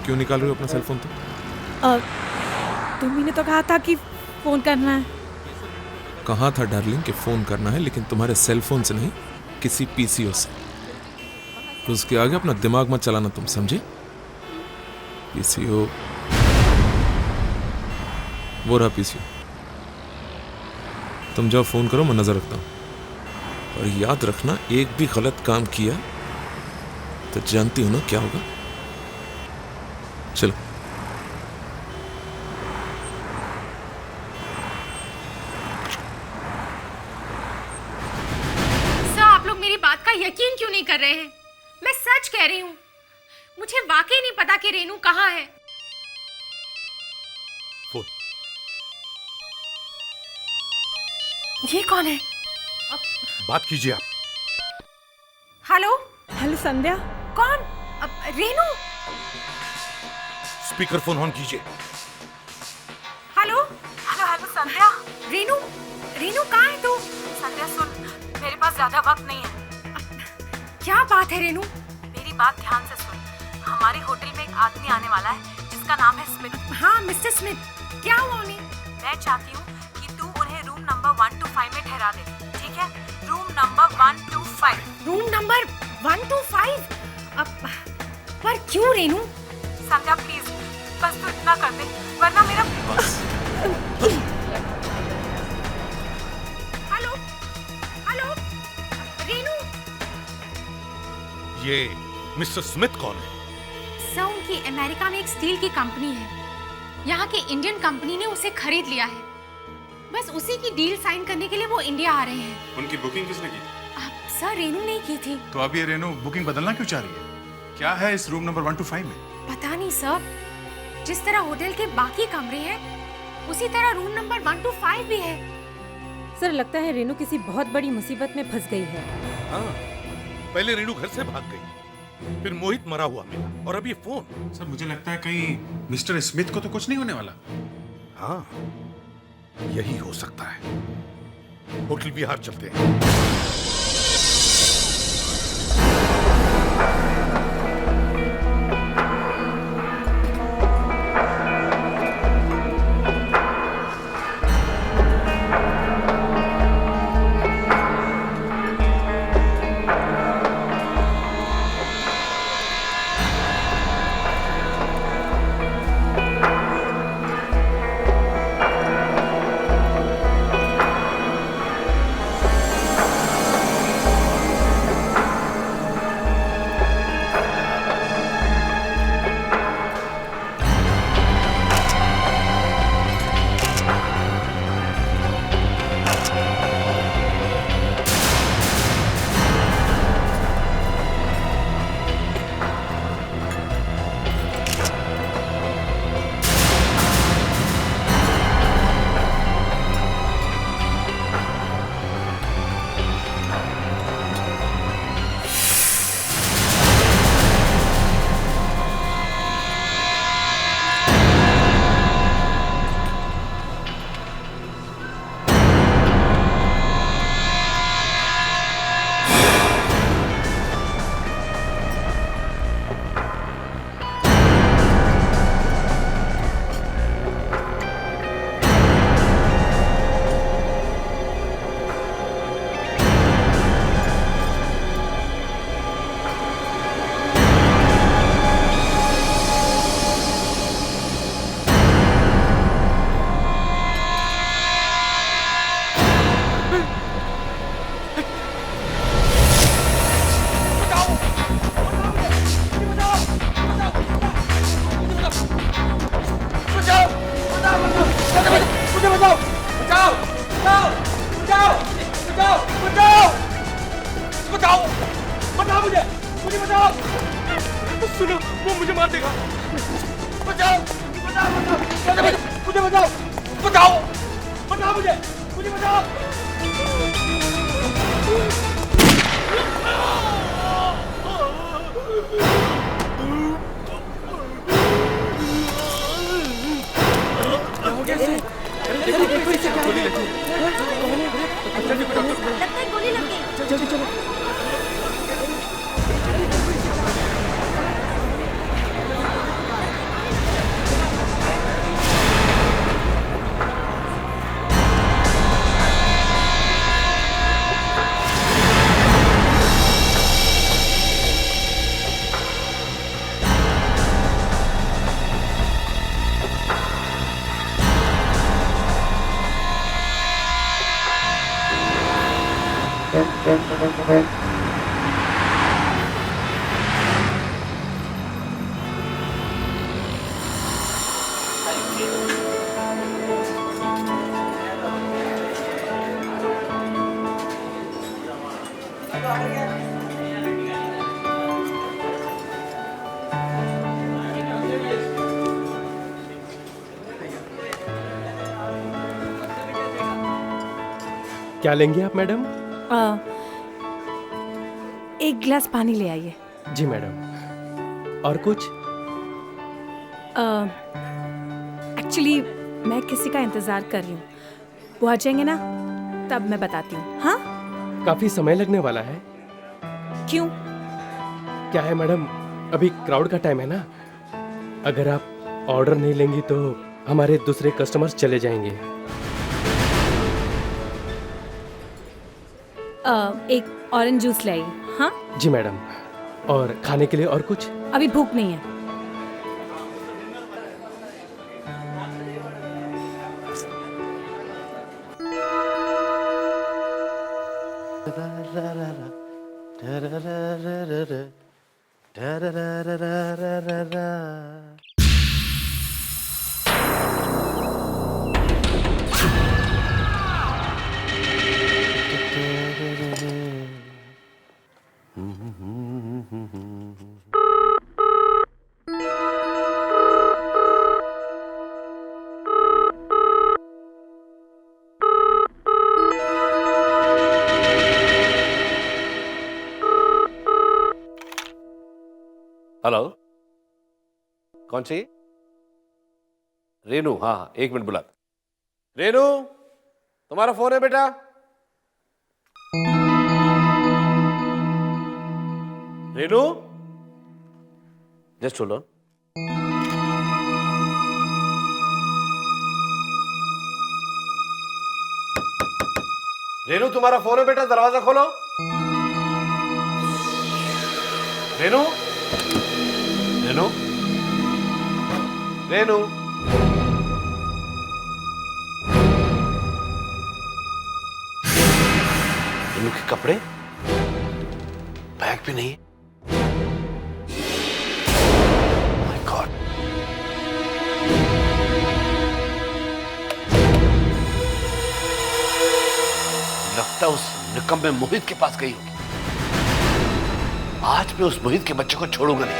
क्यों निकाल रहे हो अपना सेल फोन तो? तुम्ही ने तो कहा था कि फोन करना है। कहा था डार्लिंग कि फोन करना है, लेकिन तुम्हारे सेल फोन से नहीं, किसी पीसीओ से। तो उसके आगे अपना दिमाग मत चलाना, तुम समझे? पीसीओ, वो रहा पीसीओ। तुम जाओ फोन करो, मैं नजर रखता हूं। और याद रखना, एक भी गलत काम किया तो जानती हो ना क्या होगा। चलो। सर, आप लोग मेरी बात का यकीन क्यों नहीं कर रहे हैं? मैं सच कह रही हूँ, मुझे वाकई नहीं पता कि रेनू कहाँ है। फोन। ये कौन है? बात कीजिए आप। हेलो। हेलो संध्या। कौन? रेनू। स्पीकर फोन ऑन कीजिए। हेलो हेलो हेलो संध्या। रेनू, रेनू कहाँ है तू? संध्या सुन, मेरे पास ज्यादा वक्त नहीं है। क्या बात है रेनू? मेरी बात ध्यान से सुन। हमारे होटल में एक आदमी आने वाला है जिसका नाम है स्मिथ। हाँ मिस्टर स्मिथ, क्या हुआ उन्हें? मैं चाहती हूँ कि तू उन्हें रूम नंबर 125 में ठहरा दे, ठीक है? Room number 125। Room number 125? पर क्यों रेनू? संध्या प्लीज, बस तू इतना कर दे, वरना मेरा हेलो हेलो रेनू। ये मिस्टर स्मिथ कौन है? सर, उनकी अमेरिका में एक स्टील की कंपनी है। यहाँ के इंडियन कंपनी ने उसे खरीद लिया है। बस उसी की डील साइन करने के लिए वो इंडिया आ रहे हैं। उनकी बुकिंग किसने की? सर, रेनू ने की थी। तो अब ये रेनू बुकिंग बदलना क्यों चाह रही है? क्या है इस रूम नंबर 125 में? पता नहीं सर, जिस तरह होटल के बाकी कमरे हैं उसी तरह रूम नंबर 125 भी है। सर, लगता है रेनू किसी बहुत बड़ी मुसीबत में फंस गई है। हाँ, पहले रेनू घर से भाग गई, फिर मोहित मरा हुआ मिला, और अब ये फोन। सर मुझे लगता है कहीं मिस्टर स्मिथ को तो कुछ नहीं होने वाला। हाँ, यही हो सकता है। होटल विहार चलते हैं। सुनो, वो मुझे मार देगा। बचाओ, बचाओ, बचाओ, मुझे बचाओ, बचाओ, बचाओ मुझे, मुझे बचाओ। लगता है गोली लग गई। जल्दी चलो। क्या लेंगे आप मैडम? एक गिलास पानी ले आइए। जी मैडम। और कुछ? एक्चुअली मैं किसी का इंतज़ार कर रही हूँ, वो आ जाएंगे ना तब मैं बताती हूँ। हाँ? काफी समय लगने वाला है। क्यों? क्या है मैडम, अभी क्राउड का टाइम है ना, अगर आप ऑर्डर नहीं लेंगी तो हमारे दूसरे कस्टमर्स चले जाएंगे। एक ऑरेंज जूस ले आइए। हाँ? जी मैडम। और खाने के लिए और कुछ? अभी भूख नहीं है। हेलो, कौन सी? रेनू? हाँ हाँ, 1 मिनट बुला। रेनू, तुम्हारा फोन है बेटा? Renu, just hold on. Renu, तुम्हारा फोन है बेटा, दरवाजा खोलो। रेनू, रेनू, रेनू, रेनू के कपड़े, बैग भी नहीं है। माय गॉड, लगता है उस निकम्मे मोहित के पास गई होगी। आज मैं उस मोहित के बच्चे को छोड़ूंगा नहीं।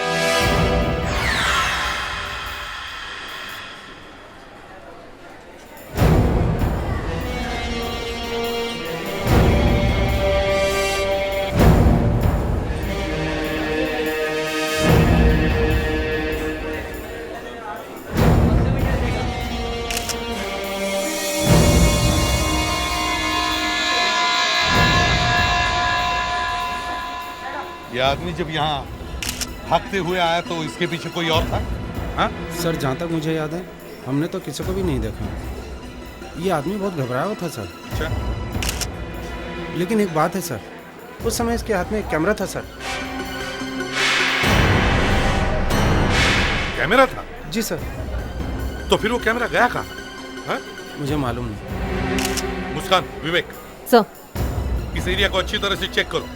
ये आदमी जब यहाँ भागते हुए आया तो इसके पीछे कोई और था? हाँ? सर, जहाँ तक मुझे याद है हमने तो किसी को भी नहीं देखा। ये आदमी बहुत घबराया हुआ था सर। अच्छा। लेकिन एक बात है सर, उस समय इसके हाथ में एक कैमरा था सर। कैमरा था? जी सर। तो फिर वो कैमरा गया कहाँ? हाँ? मुझे मालूम नहीं। मुस्कान, विवेक, सर। इस एरिया को अच्छी तरह से चेक करो।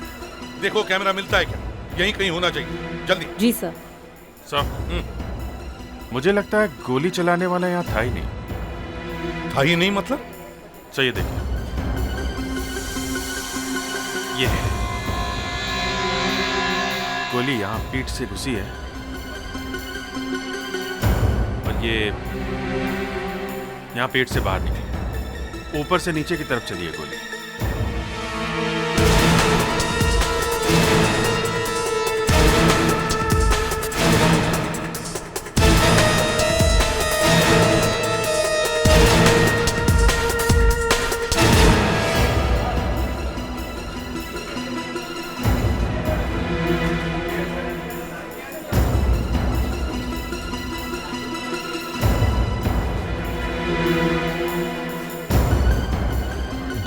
देखो कैमरा मिलता है क्या, यहीं कहीं होना चाहिए, जल्दी। जी सर। सर, मुझे लगता है गोली चलाने वाला यहाँ था ही नहीं। था ही नहीं मतलब? चाहिए देखिए, ये है गोली, यहाँ पीठ से घुसी है और ये यहाँ पेट से बाहर निकली, ऊपर से नीचे की तरफ चली है गोली।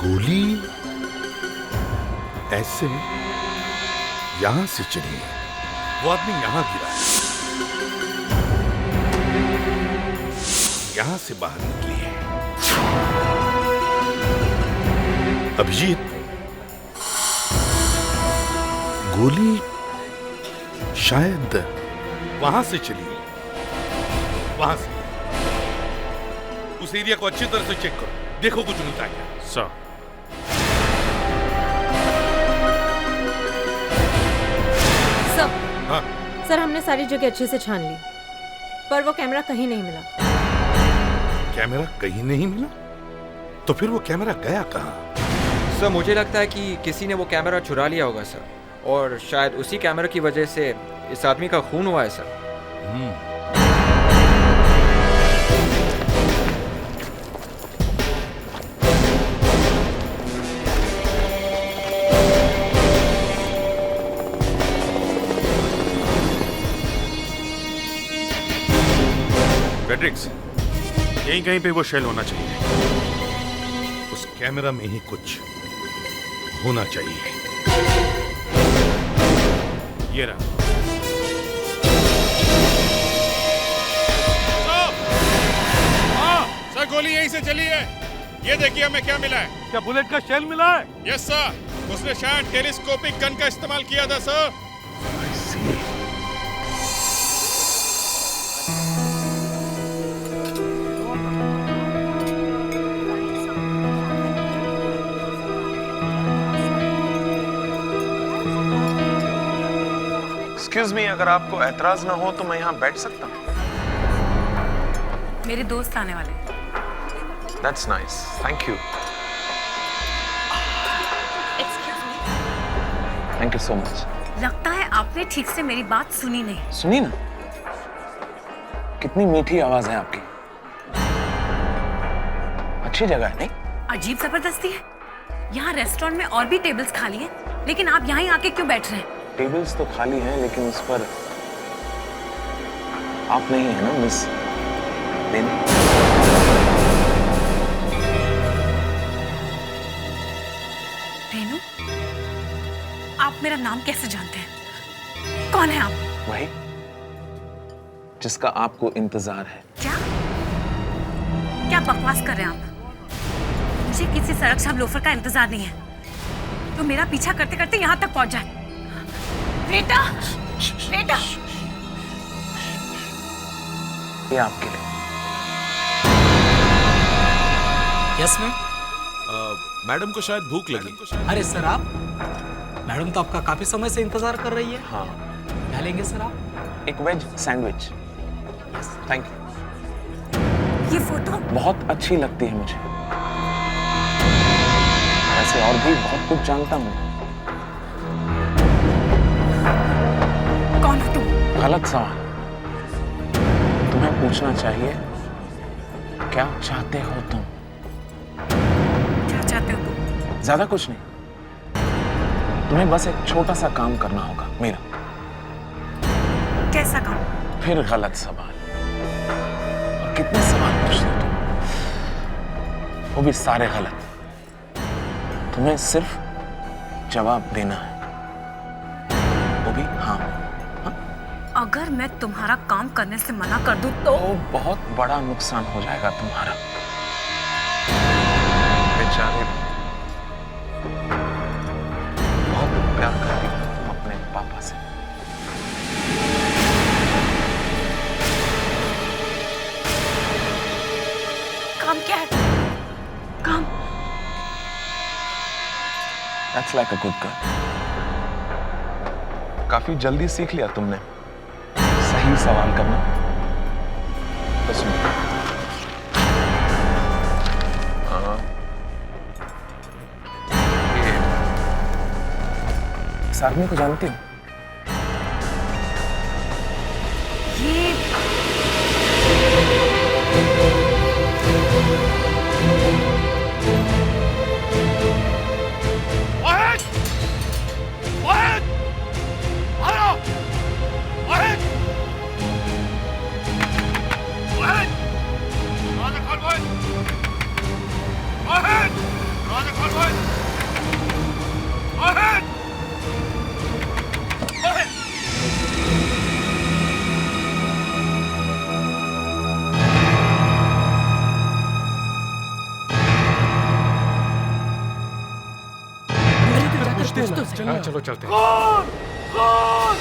गोली ऐसे यहां से चली है, वो आदमी यहां गिरा है, यहां से बाहर निकली है। अभिजीत, गोली शायद वहां से चली है, वहां से। उस एरिया को अच्छी तरह से चेक करो, देखो कुछ मिलता है क्या। सर, सर, हाँ? सर हमने सारी जगह अच्छे से छान ली, पर वो कैमरा कहीं नहीं मिला। कैमरा कहीं नहीं मिला? तो फिर वो कैमरा गया कहाँ? सर मुझे लगता है कि किसी ने वो कैमरा चुरा लिया होगा सर, और शायद उसी कैमरा की वजह से इस आदमी का खून हुआ है सर। फ्रेडरिक्स, यहीं कहीं पे वो शेल होना चाहिए। उस कैमरा में ही कुछ होना चाहिए। ये रहा। सर गोली यहीं से चली है। ये देखिए हमें क्या मिला है। क्या बुलेट का शेल मिला है? यस सर, उसने शायद टेलीस्कोपिक गन का इस्तेमाल किया था सर। एक्सक्यूज मी, अगर आपको एतराज ना हो तो मैं यहाँ बैठ सकता हूँ? मेरे दोस्त आने वाले। That's nice. Thank you. Excuse me, Thank you so much. लगता है आपने ठीक से मेरी बात सुनी नहीं। सुनी ना, कितनी मीठी आवाज है आपकी। अच्छी जगह है नहीं? अजीब जबरदस्ती है। यहाँ रेस्टोरेंट में और भी टेबल्स खाली हैं, लेकिन आप यहाँ ही आके क्यों बैठ रहे हैं? टेबल्स तो खाली हैं, लेकिन उस पर आप नहीं है ना मिस रेनू? रेनू, आप मेरा नाम कैसे जानते हैं? कौन है आप? वही जिसका आपको इंतजार है। क्या क्या बकवास कर रहे हैं आप? मुझे किसी सड़क शब लोफर का इंतजार नहीं है तो मेरा पीछा करते करते यहाँ तक पहुंच जाए। बेटा, बेटा, ये आपके लिए। Yes ma'am. मैडम को शायद भूख लगी। अरे सर आप, मैडम तो आपका काफी समय से इंतजार कर रही है। हाँ, क्या लेंगे सर आप? एक वेज सैंडविच। Thank you. ये फोटो बहुत अच्छी लगती है मुझे। ऐसे और भी बहुत कुछ जानता हूँ। कौन हो तुम? गलत सवाल। तुम्हें पूछना चाहिए, क्या चाहते हो तुम? क्या चाहते हो तुम? ज्यादा कुछ नहीं, तुम्हें बस एक छोटा सा काम करना होगा मेरा। कैसा काम? फिर गलत सवाल। और कितने सवाल पूछते हो तुम, वो भी सारे गलत। तुम्हें सिर्फ जवाब देना है, वो भी हाँ। अगर मैं तुम्हारा काम करने से मना कर दूं तो बहुत बड़ा नुकसान हो जाएगा तुम्हारा। बेचारे बहुत प्यार करती हो तुम अपने पापा से। काम क्या है? काम? That's like a good girl. काफी जल्दी सीख लिया तुमने सही सवाल करना। तो सुनो, ये इस आदमी को जानती हो? ये वाहिद! वाहिद! आओ! वाहिद! वाहिद! दरवाजा खोल वाहिद! वाहिद! दरवाजा खोल वाहिद! वाहिद! वाहिद! हाँ, चलो चलते हैं। कौन? कौन?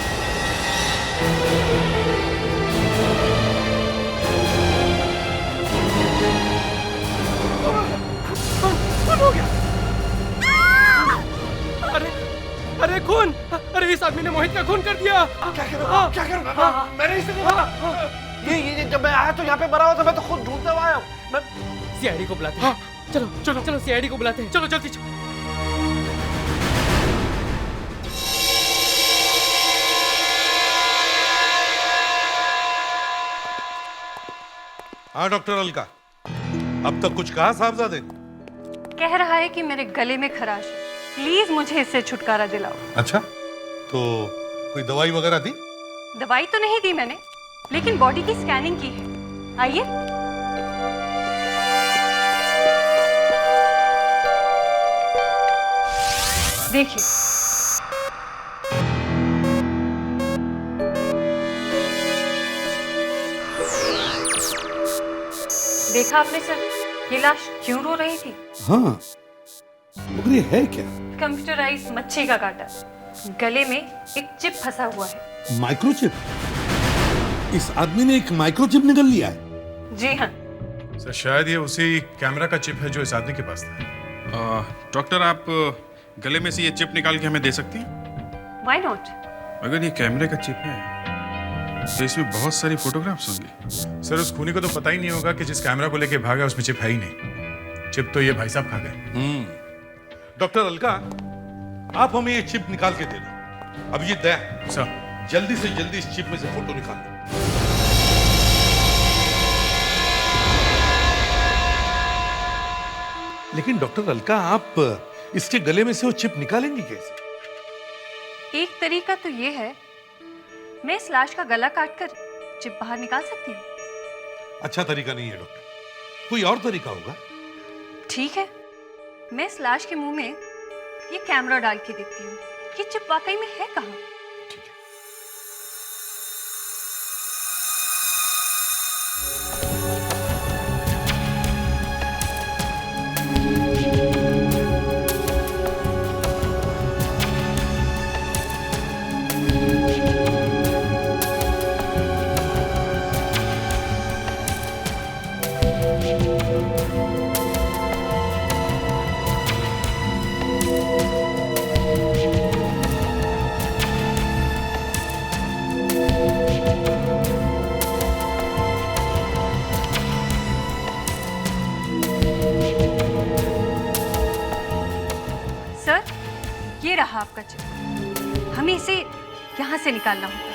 खून हो गया। अरे अरे खून! अरे इस आदमी ने मोहित का खून कर दिया। क्या करूं? क्या करूं? मैंने इसे ये जब मैं आया तो यहाँ पे मरा हुआ था, मैं तो खुद ढूंढता हुआ आया हूँ। सीआईडी को बुलाते हैं। चलो चलो चलो, सीआईडी को बुलाते हैं। चलो जल्दी चलो। हाँ डॉक्टर अलका, अब तक कुछ कहा साहबजादे? कह रहा है कि मेरे गले में खराश है, प्लीज मुझे इससे छुटकारा दिलाओ। अच्छा, तो कोई दवाई वगैरह दी? दवाई तो नहीं दी मैंने, लेकिन बॉडी की स्कैनिंग की है। आइए। देखिए, देखा आपने सर, ये लाश क्यों रो रही थी? हाँ, मगर ये है क्या? कंप्यूटराइज मच्छी का काटा, गले में एक चिप फंसा हुआ है। माइक्रोचिप? इस आदमी ने एक माइक्रोचिप निकल लिया है? जी हाँ सर, शायद ये उसी कैमरा का चिप है जो इस आदमी के पास था। डॉक्टर, आप गले में से ये चिप निकाल के हमें दे सकती हैं? Why not? अगर ये कैमरे का चिप है तो इसमें बहुत सारी फोटोग्राफ्स होंगी। सर, उस खूनी को तो पता ही नहीं होगा कि जिस कैमरा को लेके भागा उसमें चिप है ही नहीं। चिप तो ये भाई साहब खा गए। डॉक्टर अलका, आप हमें ये चिप निकाल के दे दो। अब ये दया सर, जल्दी से जल्दी इस चिप में से फोटो निकाल लो। लेकिन डॉक्टर अलका, आप इसके गले में से वो चिप निकालेंगी कैसे? एक तरीका तो ये है, मैं इस लाश का गला काटकर चिप बाहर निकाल सकती हूँ। अच्छा तरीका नहीं है डॉक्टर, कोई और तरीका होगा? ठीक है, मैं इस लाश के मुंह में ये कैमरा डाल के देखती हूँ कि चिप वाकई में है कहाँ। सर, ये रहा आपका चिप, हमें इसे यहाँ से निकालना होगा।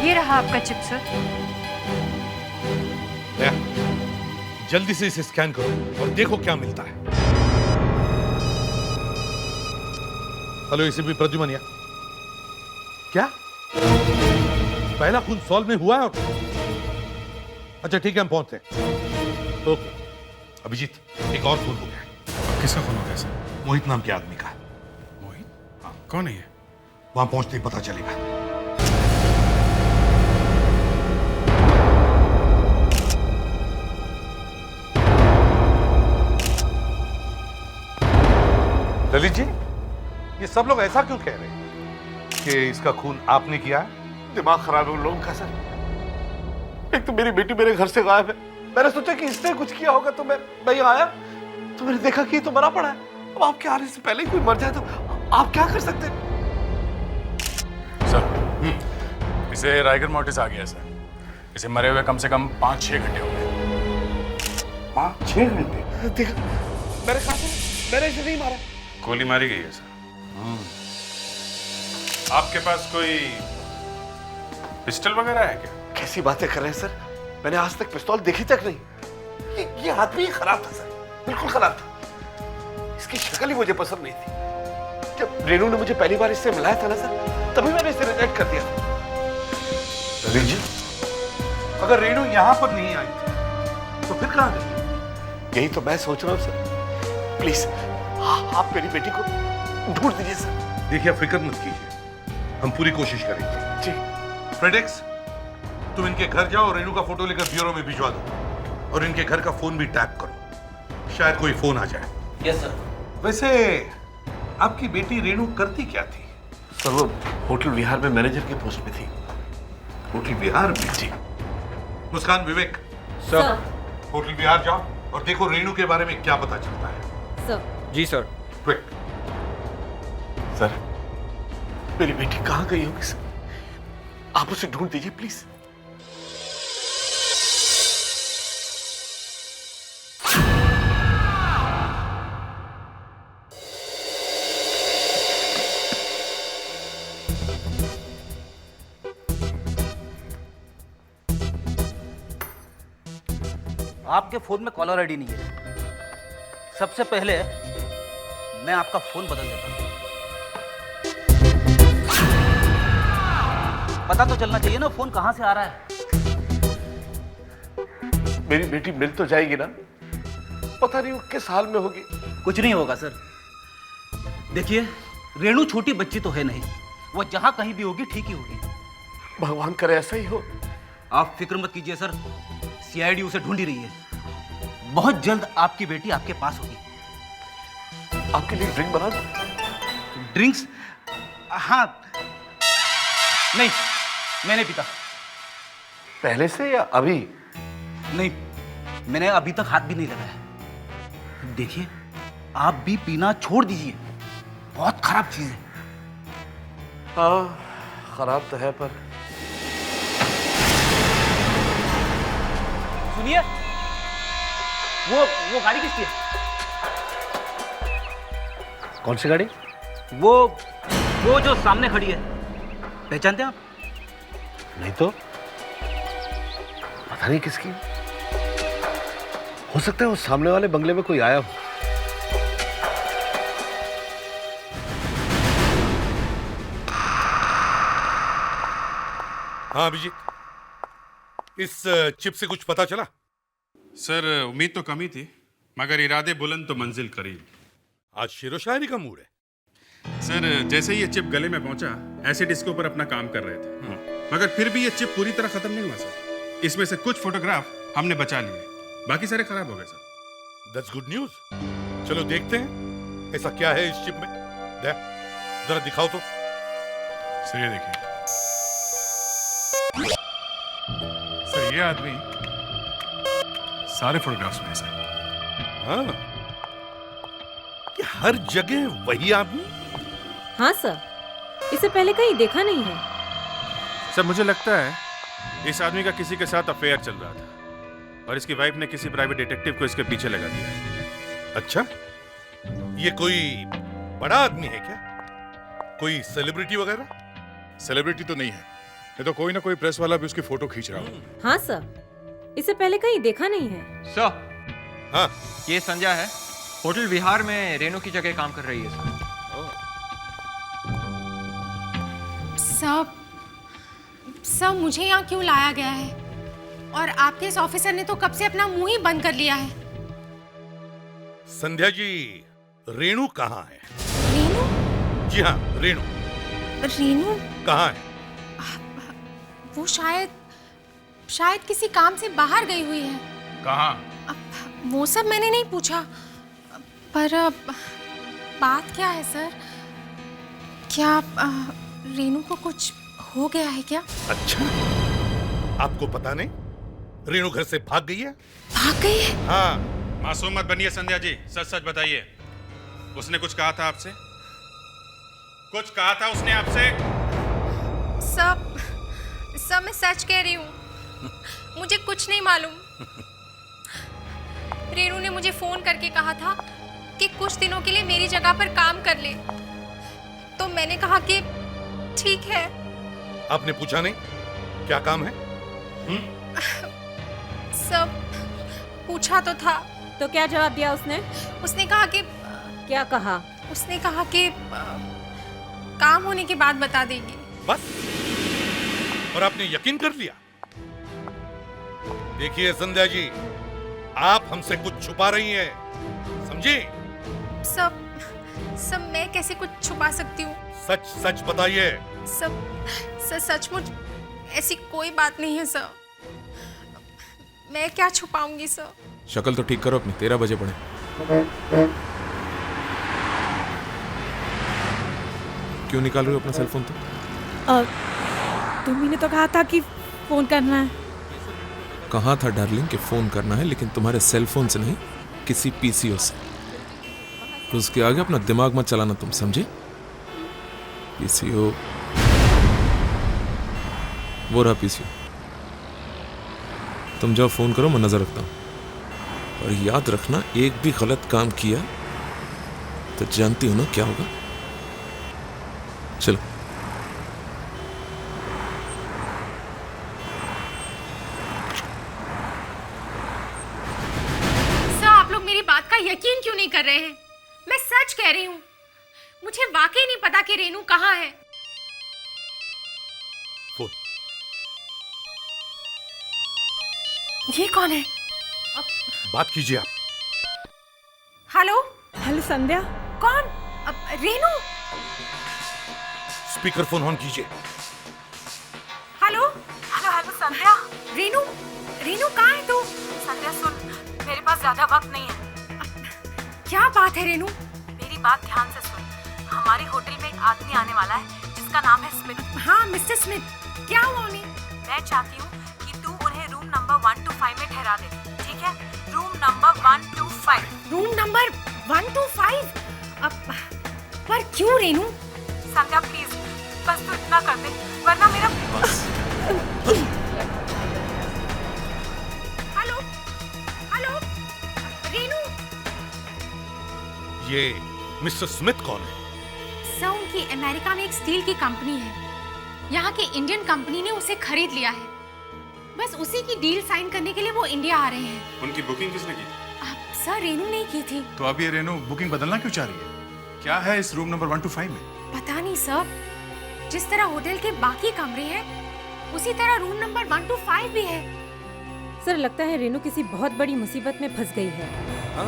ये रहा आपका चिप सर। जल्दी से इसे स्कैन करो और देखो क्या मिलता है। हेलो, इसे भी प्रद्युमनिया। क्या पहला खून सॉल्व में हुआ है? अच्छा ठीक है, हम पहुंचते हैं। ओके अभिजीत, एक और खून हो गया। किसका खून हो गया सर? मोहित नाम के आदमी का। मोहित? हाँ, कौन है ये? वहां पहुंचते ही पता चलेगा। ललित जी, ये सब लोग ऐसा क्यों कह रहे हैं कि इसका खून आपने किया है? दिमाग खराब है उन लोगों का सर। एक तो मेरी बेटी मेरे घर से गायब है, मैंने सोचा कि इसने कुछ किया होगा तो मैं यहाँ आया तो मैंने देखा कि ये तो मरा पड़ा है। अब आपके आने से पहले ही कोई मर जाए तो आप क्या कर सकते हैं? सर, इसे राइगर मोटिस आ गया सर। इसे मरे हुए कम से कम 5-6 घंटे हो गए। 5-6 घंटे? देखा, मैंने कहा था, मैंने इसे नहीं मारा। गोली मारी गई है सर। आपके पास कोई पिस्टल वगैरह है क्या? कैसी बातें कर रहे हैं सर, मैंने आज तक पिस्तौल देखी तक नहीं। ये आदमी खराब था सर, बिल्कुल खराब था। इसकी शक्ल ही मुझे पसंद नहीं थी। जब रेनू ने मुझे पहली बार इससे मिलाया था ना सर, तभी मैंने इसे रिजेक्ट कर दिया था। ललित जी, अगर रेनू यहां पर नहीं आई थी तो फिर कहां गई? यही तो मैं सोच रहा हूं सर। प्लीज आप मेरी बेटी को ढूंढ दीजिए सर। देखिए, फिक्र मत कीजिए, हम पूरी कोशिश करेंगे। जी। फ्रेडेक्स, तुम इनके घर जाओ और रेनू का फोटो लेकर ब्यूरो में भिजवा दो और इनके घर का फोन भी टैप करो, शायद कोई फोन आ जाए। Yes sir. वैसे आपकी बेटी रेनू करती क्या थी? सर वो होटल विहार में मैनेजर की पोस्ट पे थी। होटल विहार में? जी। मुस्कान, विवेक सर। होटल विहार जाओ और देखो रेनू के बारे में क्या पता चलता है। सर। जी सर। क्विक। सर, मेरी बेटी कहाँ गई होगी सर? आप उसे ढूंढ दीजिए प्लीज। आपके फोन में कॉलर आईडी नहीं है। सबसे पहले मैं आपका फोन बदल देता हूं। पता तो चलना चाहिए ना फोन कहां से आ रहा है। मेरी बेटी मिल तो जाएगी ना? पता नहीं वो किस हाल में होगी। कुछ नहीं होगा सर। देखिए, रेणु छोटी बच्ची तो है नहीं, वो जहां कहीं भी होगी ठीक ही होगी। भगवान करे ऐसा ही हो। आप फिक्र मत कीजिए सर, सीआईडी उसे ढूंढ ही रही है। बहुत जल्द आपकी बेटी आपके पास होगी। आपके लिए ड्रिंक बना दूं? ड्रिंक्स? हाँ, नहीं, मैं नहीं पीता। पहले से या अभी? नहीं, मैंने अभी तक हाथ भी नहीं लगाया। देखिए, आप भी पीना छोड़ दीजिए, बहुत खराब चीज है। हाँ, खराब तो है पर। सुनिए, वो गाड़ी किसकी है? कौन सी गाड़ी? वो जो सामने खड़ी है, पहचानते हैं आप? नहीं तो, पता नहीं किसकी। हो सकता है वो सामने वाले बंगले में कोई आया हो। हाँ अभिजीत, इस चिप से कुछ पता चला? सर, उम्मीद तो कम ही थी, मगर इरादे बुलंद तो मंजिल करीब। आज शेरो शायरी का मूड है। सर, जैसे ही ये चिप गले में पहुंचा, एसिड इसके ऊपर अपना काम कर रहे थे, मगर फिर भी ये चिप पूरी तरह खत्म नहीं हुआ सर। इसमें से कुछ फोटोग्राफ हमने बचा लिए, बाकी सारे खराब हो गए सर। That's good news. चलो देखते हैं ऐसा क्या है इस चिप में। जरा दिखाओ तो। सर ये देखिए, सर ये आदमी सारे फोटोग्राफ्स में है सर। हाँ, ये हर जगह वही आदमी? हाँ सर, इसे पहले कहीं देखा नहीं है। सर मुझे लगता है इस आदमी का किसी के साथ अफेयर चल रहा था और इसकी वाइफ ने किसी प्राइवेट डिटेक्टिव को इसके पीछे लगा दिया। अच्छा, ये कोई बड़ा आदमी है क्या? कोई सेलिब्रिटी वगैरह? सेलिब्रिटी तो नहीं है, ये तो कोई ना कोई प्रेस वाला भी उसकी फोटो खींच रहा हो। हाँ सर, इसे पहले कहीं देखा नहीं है। सर, हाँ, ये संध्या है, होटल विहार में रेणु की जगह काम कर रही है सर। सब मुझे यहाँ क्यों लाया गया है? और आपके इस ऑफिसर ने तो कब से अपना मुंह ही बंद कर लिया है। संध्या जी, रेणु कहाँ है? रेणु? जी हाँ, रेणु। रेणु कहाँ है? वो शायद किसी काम से बाहर गई हुई है। कहाँ? वो सब मैंने नहीं पूछा, पर बात क्या है सर? क्या रेणु को कुछ हो गया है क्या? अच्छा, आपको पता नहीं? रेणु घर से भाग गई है। भाग गई है? हाँ। मासूम मत बनिए संध्या जी, सच सच बताइए, उसने कुछ कहा था आपसे? कुछ कहा था उसने आपसे? सब मैं सच कह रही हूँ, मुझे कुछ नहीं मालूम। रेणु ने मुझे फोन करके कहा था कि कुछ दिनों के लिए मेरी जगह पर काम कर ले, तो मैंने कहा कि ठीक है। आपने पूछा नहीं क्या काम है? सब पूछा तो था। तो क्या जवाब दिया उसने? उसने कहा कि क्या कहा? उसने कहा कि काम होने के बाद बता देगी। बस? और आपने यकीन कर लिया? देखिए संध्या जी, आप हमसे कुछ छुपा रही हैं, समझी? सब मैं कैसे कुछ छुपा सकती हूँ? सच सच बताइए। सचमुच ऐसी कोई बात नहीं है सर। मैं क्या छुपाऊंगी सर? शक्ल तो ठीक करो अपनी, 13 बजे पड़े। क्यों निकाल रहे हो अपना सेल फोन? तो तुम्ही ने तो कहा था कि फोन करना है। कहा था डार्लिंग कि फोन करना है, लेकिन तुम्हारे सेल फोन से नहीं, किसी पीसीओ से। तो उसके आगे अपना दिमाग मत चलाना, तुम समझे? पीसीओ, वो रहा पीसीओ। तुम जाओ फोन करो, मैं नजर रखता हूं। और याद रखना, एक भी गलत काम किया तो जानती हो ना क्या होगा। चलो। सर, आप लोग मेरी बात का यकीन क्यों नहीं कर रहे हैं? मैं सच कह रही हूँ, मुझे वाकई नहीं पता कि रेनू कहाँ है। फोन। ये कौन है? बात कीजिए आप। हेलो। हेलो संध्या। कौन? रेनू। स्पीकर फोन ऑन कीजिए। हेलो हेलो हेलो संध्या। रेनू, रेनू कहाँ है तू? संध्या सुन, मेरे पास ज्यादा वक्त नहीं है। क्या बात है रेनू? मेरी बात ध्यान से सुन। हमारे होटल में एक आदमी आने वाला है जिसका नाम है स्मिथ। हाँ मिस्टर स्मिथ, क्या हुआ उन्हें? मैं चाहती हूँ कि तू उन्हें रूम नंबर 125 में ठहरा दे, ठीक है? Room number 125। Room number 125? पर क्यों रेनू? संध्या प्लीज, बस तू इतना कर दे, वरना मेरा हेलो हेलो रेनू। ये मिस्टर स्मिथ कौन है? सर, उनकी अमेरिका में एक स्टील की कंपनी है। यहाँ के इंडियन कंपनी ने उसे खरीद लिया है। बस उसी की डील साइन करने के लिए वो इंडिया आ रहे हैं। उनकी बुकिंग किसने की थी? सर, रेनू ने की थी। तो अब ये रेनू बुकिंग बदलना क्यों चाह रही है? क्या है इस रूम नंबर 125 में? पता नहीं सर, जिस तरह होटल के बाकी कमरे हैं उसी तरह रूम नंबर 125 भी है। सर, लगता है रेनू किसी बहुत बड़ी मुसीबत में फंस गई है। हाँ,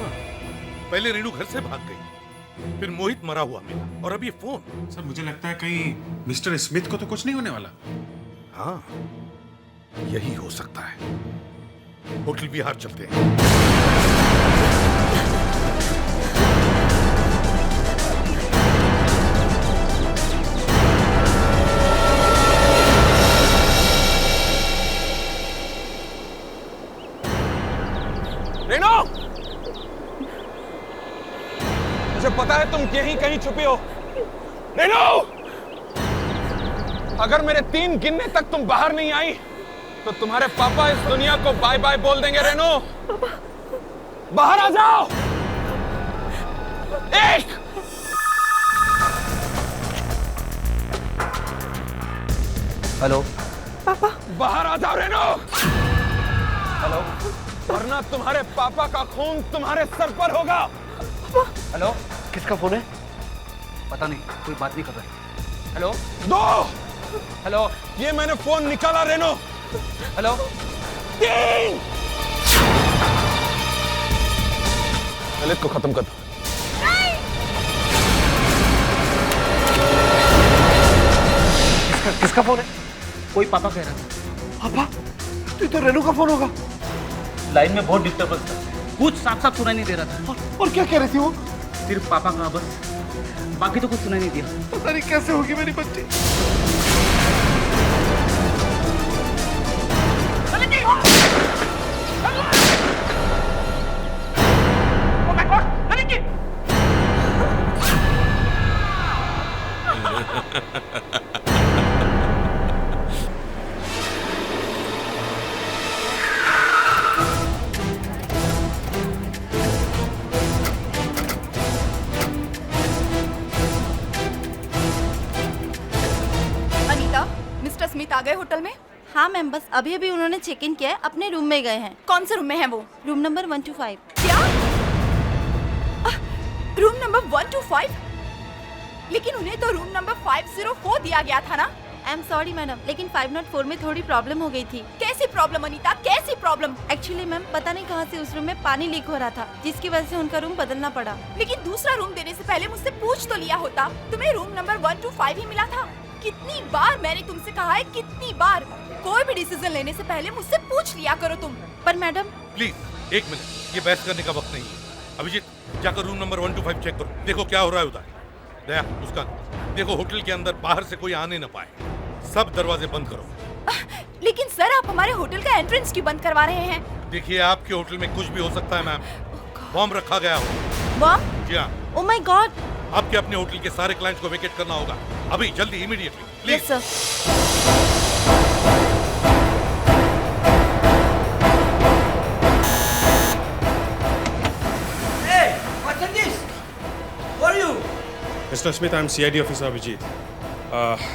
पहले रेनू घर से भाग गई, फिर मोहित मरा हुआ मिला, और अब ये फोन। सर, मुझे लगता है कहीं मिस्टर स्मिथ को तो कुछ नहीं होने वाला। हाँ, यही हो सकता है। होटल बिहार चलते हैं। रेनू, मुझे पता है तुम यहीं कहीं छुपी हो। रेनू, अगर मेरे 3 गिनने तक तुम बाहर नहीं आई तो तुम्हारे पापा इस दुनिया को बाय बाय बोल देंगे। रेनू, बाहर आ जाओ। 1। हेलो पापा। बाहर आ जाओ रेनू। हेलो, वरना तुम्हारे पापा का खून तुम्हारे सर पर होगा। हेलो, किसका फोन है? पता नहीं, कोई बात नहीं कर रहा। हेलो 2। हेलो, ये मैंने फोन निकाला रेनू। हेलो 3। ललित को खत्म कर दो। किसका फोन है? कोई पापा कह रहा था। पापा? तो ये तो रेनू का फोन होगा। लाइन में बहुत डिस्टर्बेंस था, कुछ साफ साफ सुनाई नहीं दे रहा था। और क्या कह रही थी वो? सिर्फ पापा कहा बस, बाकी तो कुछ सुनाई नहीं दिया। पता नहीं कैसे होगी मेरी बच्ची। अनीता, मिस्टर स्मिथ आ गए होटल में? हाँ मैम, बस अभी अभी उन्होंने चेक इन किया है, अपने रूम में गए हैं। कौन से रूम में है वो? Room number 125। क्या? Room number 125? लेकिन उन्हें तो रूम नंबर 504 दिया गया था ना? आई एम सॉरी मैडम, लेकिन 504 में थोड़ी प्रॉब्लम हो गई थी। कैसी प्रॉब्लम अनीता, कैसी प्रॉब्लम? एक्चुअली मैम, पता नहीं कहाँ से उस रूम में पानी लीक हो रहा था, जिसकी वजह से उनका रूम बदलना पड़ा। लेकिन दूसरा रूम देने से पहले मुझसे पूछ तो लिया होता। तुम्हें रूम नंबर 125 ही मिला था। कितनी बार मैंने तुमसे कहा है, कितनी बार? कोई भी डिसीजन लेने से पहले मुझसे पूछ लिया करो तुम। पर मैडम प्लीज 1 मिनट, ये बहस करने का वक्त नहीं है। अभिजीत, जाकर रूम नंबर 125 चेक करो, देखो क्या हो रहा है उधर। दया, उसका देखो होटल के अंदर बाहर से कोई आने न पाए, सब दरवाजे बंद करो। लेकिन सर, आप हमारे होटल का एंट्रेंस क्यों बंद करवा रहे हैं? देखिए, आपके होटल में कुछ भी हो सकता है मैम। बॉम्ब रखा गया हो। बॉम्ब? जी हाँ, ओ माय गॉड। आपके अपने होटल के सारे क्लाइंट्स को वेकेट करना होगा अभी, जल्दी, immediately, yes sir. Mr. Smith, I'm CID officer Abhijit.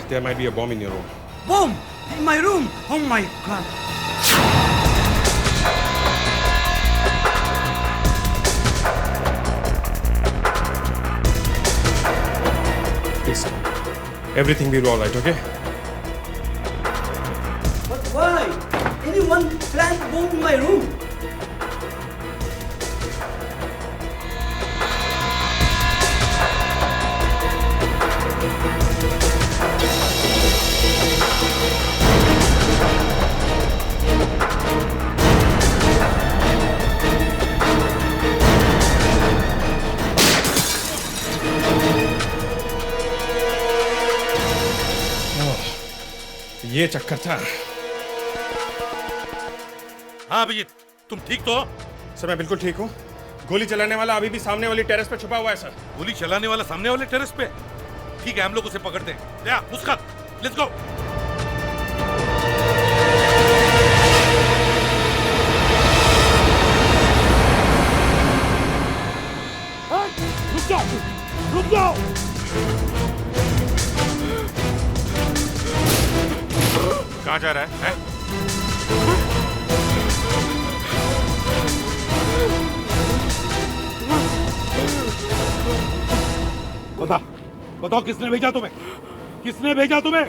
There might be a bomb in your room. Bomb in my room. Oh my God. Please, everything will be all right, okay? But why? Anyone plant bomb in my room? ये चक्कर था। हाँ अभिजीत, तुम ठीक तो हो? Sir मैं बिल्कुल ठीक हूँ। गोली चलाने वाला अभी भी सामने वाली टेरेस पे छुपा हुआ है सर। गोली चलाने वाला सामने वाले टेरेस पे? ठीक है, हम लोग उसे पकड़ते हैं। या मुस्कान, लेट्स गो। रुक जाओ, रुक जाओ। कहाँ जा रहा है? बता, बताओ किसने भेजा तुम्हें? किसने भेजा तुम्हें?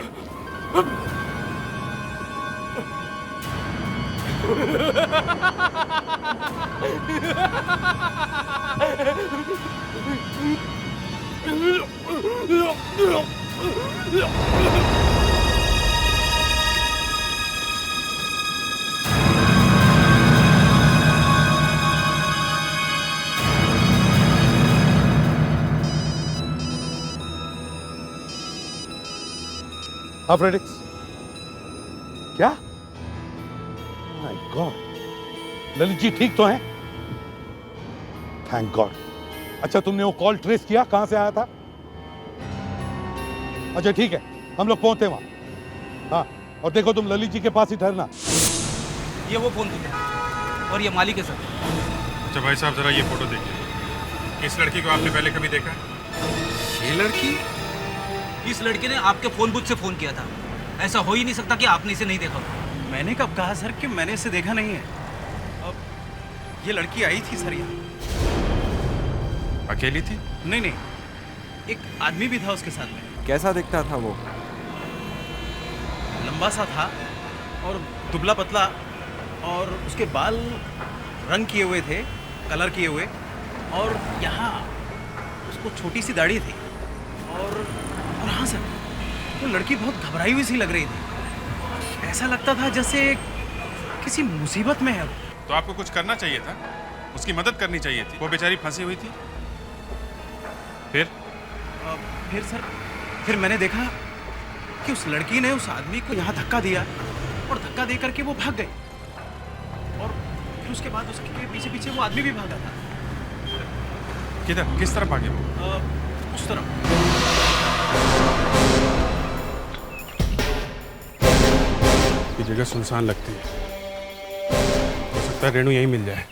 हाँ फ्रेडिक्स, क्या? माय गॉड, ललित जी ठीक तो हैं? Thank God. अच्छा तुमने वो कॉल ट्रेस किया, कहां से आया था? अच्छा ठीक है, हम लोग पहुंचते वहां। हाँ, और देखो तुम ललित जी के पास ही ठहरना। ये वो फोन है और ये मालिक है सर। अच्छा भाई साहब जरा ये फोटो देखिए। इस लड़की को आपने पहले कभी देखा? ये लड़की? इस लड़के ने आपके फोन बुथ से फोन किया था। ऐसा हो ही नहीं सकता कि आपने इसे नहीं देखा। मैंने कब कहा सर कि मैंने इसे देखा नहीं है? अब ये लड़की आई थी सर यहाँ। अकेली थी? नहीं नहीं, एक आदमी भी था उसके साथ में। कैसा दिखता था वो? लंबा सा था और दुबला पतला, और उसके बाल रंग किए हुए थे, कलर किए हुए, और यहाँ उसको छोटी सी दाढ़ी थी। और हाँ सर, वो लड़की बहुत घबराई हुई सी लग रही थी। ऐसा लगता था जैसे किसी मुसीबत में है। तो आपको कुछ करना चाहिए था, उसकी मदद करनी चाहिए थी। वो बेचारी फंसी हुई थी। फिर सर, फिर मैंने देखा कि उस लड़की ने उस आदमी को यहाँ धक्का दिया, और धक्का दे करके वो भाग गई। और फिर उसके बाद उसके पीछे पीछे वो आदमी भी भागा था। किधर, किस तरफ भागे वो? उस तरफ। ये जगह सुनसान लगती है, हो सकता है रेणु यहीं मिल जाए।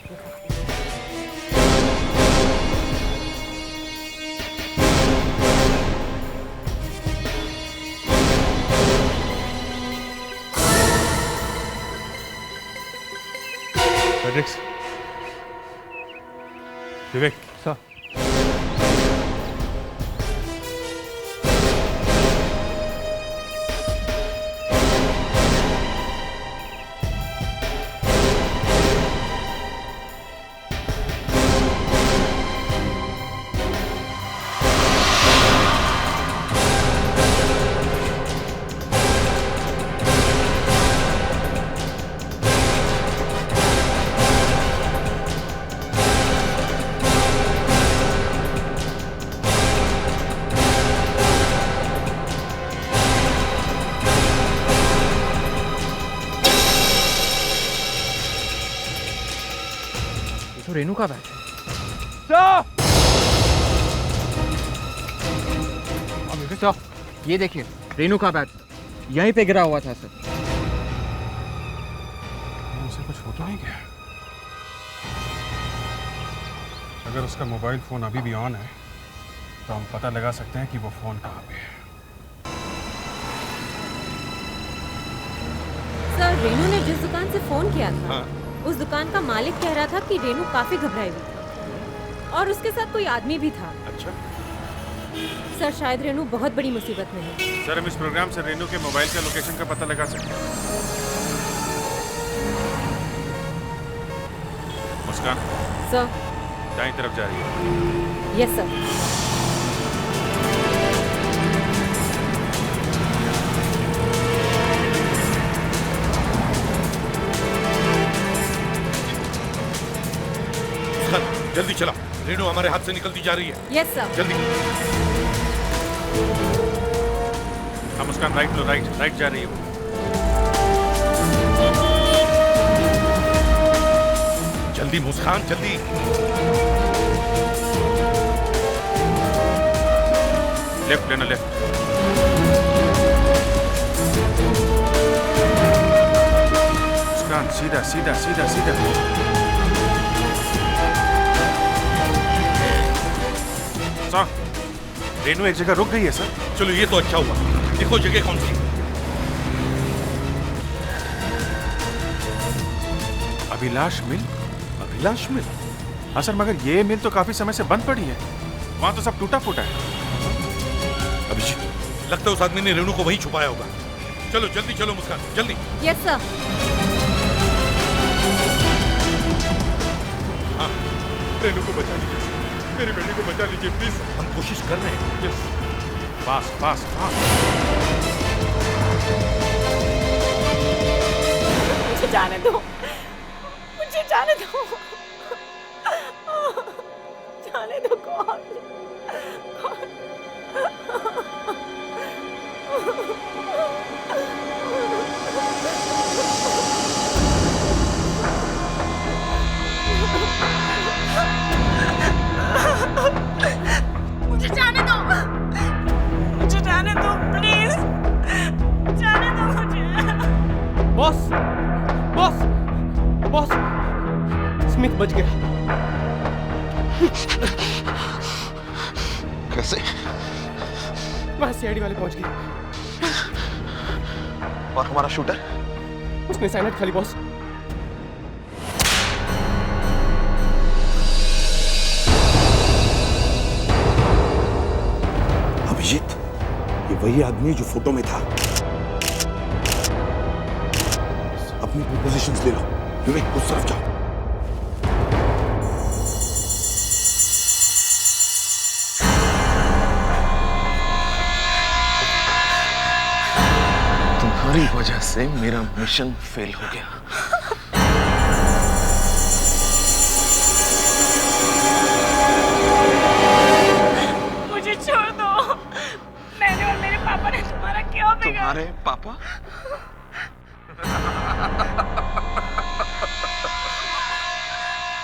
फ्रेडरिक्स, विवेक सर, रेणु का बैग है। सर! सर, ये देखिए रेनू का बैग यहीं पे गिरा हुआ था सर। उसे कुछ हो तो नहीं गया? अगर उसका मोबाइल फोन अभी भी ऑन है तो हम पता लगा सकते हैं कि वो फोन कहाँ पे है। सर, रेनू ने जिस दुकान से फोन किया था, उस दुकान का मालिक कह रहा था कि रेनू काफी घबराई हुई थी और उसके साथ कोई आदमी भी था। अच्छा सर, शायद रेनू बहुत बड़ी मुसीबत में है। सर, हम इस प्रोग्राम से रेनू के मोबाइल का लोकेशन का पता लगा सकते हैं। मुस्कान सर। दाईं तरफ जा रही है। Yes sir. जल्दी चला, रेनू हमारे हाथ से निकलती जा रही है। Yes sir. जल्दी। हाँ मुस्कान, राइट लो, राइट जा रही है वो। जल्दी मुस्कान, जल्दी। लेफ्ट लेना, लेफ्ट। मुस्कान, सीधा सीधा सीधा सीधा। सर, रेनू एक जगह रुक गई है सर। चलो ये तो अच्छा हुआ। देखो जगह कौन सी। अभिलाष मिल? अभिलाष मिल? हाँ सर, मगर ये मिल तो काफी समय से बंद पड़ी है। वहां तो सब टूटा फूटा है। अभिजीत, लगता है उस आदमी ने रेनू को वहीं छुपाया होगा। चलो जल्दी चलो मुस्कान, जल्दी। Yes sir. हाँ, रेनू को बचा लीजिए, मेरी बेटी को बचा लीजिए प्लीज। हम कोशिश कर रहे हैं। Yes, fast fast fast. मुझे जाने दो, मुझे जाने दो, जाने दो। कौन? मुझे जाने दो, मुझे जाने दो प्लीज, जाने दो मुझे। बॉस, बॉस, बॉस, स्मिथ बच गया। कैसे? वहां सीआईडी वाले पहुंच गए। और हमारा शूटर? उसने साइनाइड खा ली बॉस। अभिजीत, ये वही आदमी है जो फोटो में था। अपनी पोजीशंस ले लो। विवेक, उस तरफ जाओ। तुम्हारी वजह से मेरा मिशन फेल हो गया। मुझे छोड़ दो, मैंने और मेरे पापा ने तुम्हारा क्या बिगाड़ा? तुम्हारे पापा?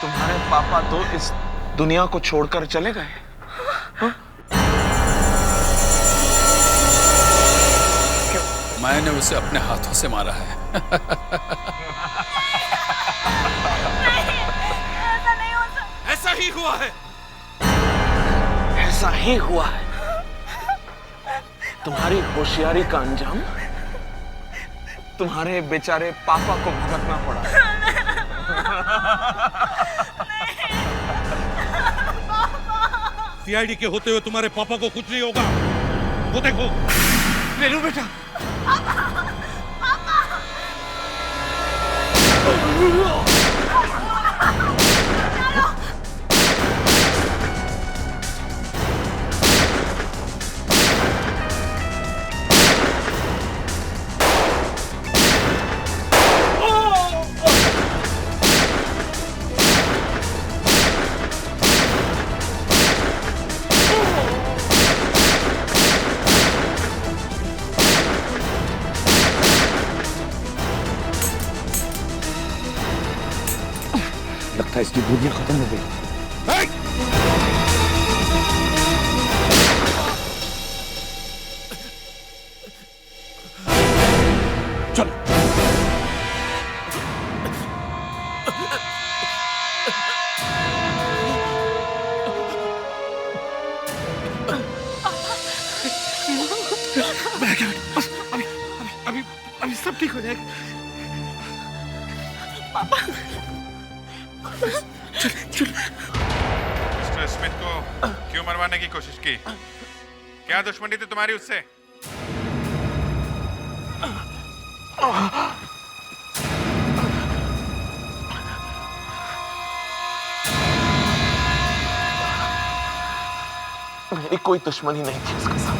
तुम्हारे पापा तो इस दुनिया को छोड़कर चले गए। मैंने उसे अपने हाथों से मारा है। ऐसा नहीं हो सकता। ऐसा ही हुआ है। ऐसा ही हुआ है। तुम्हारी होशियारी का अंजाम तुम्हारे बेचारे पापा को भुगतना पड़ा। सीआईडी के होते हुए तुम्हारे पापा को कुछ नहीं होगा। वो देखो। रेनू बेटा। लगता है इसकी दुनिया खत्म हो गई। मिस्टर स्मिथ को क्यों मरवाने की कोशिश की? क्या दुश्मनी थी तुम्हारी उससे? मेरी कोई दुश्मनी नहीं थी उसके साथ।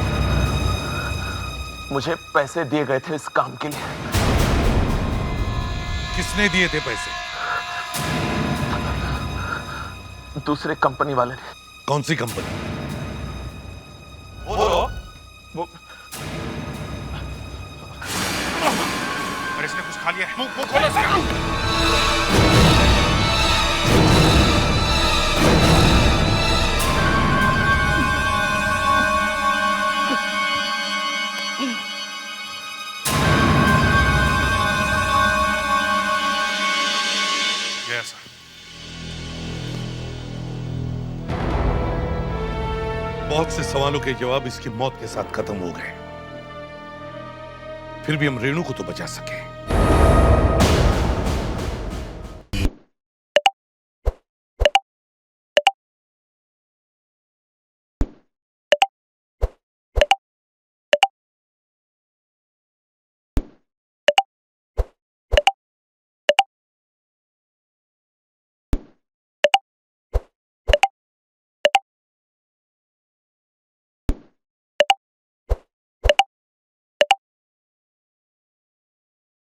मुझे पैसे दिए गए थे इस काम के लिए। किसने दिए थे पैसे? दूसरे कंपनी वाले ने। कौन सी कंपनी? बोलो। वो और इसने कुछ खा लिया है। मुंह खोलो इसका। बहुत से सवालों के जवाब इसकी मौत के साथ खत्म हो गए। फिर भी हम रेणु को तो बचा सके।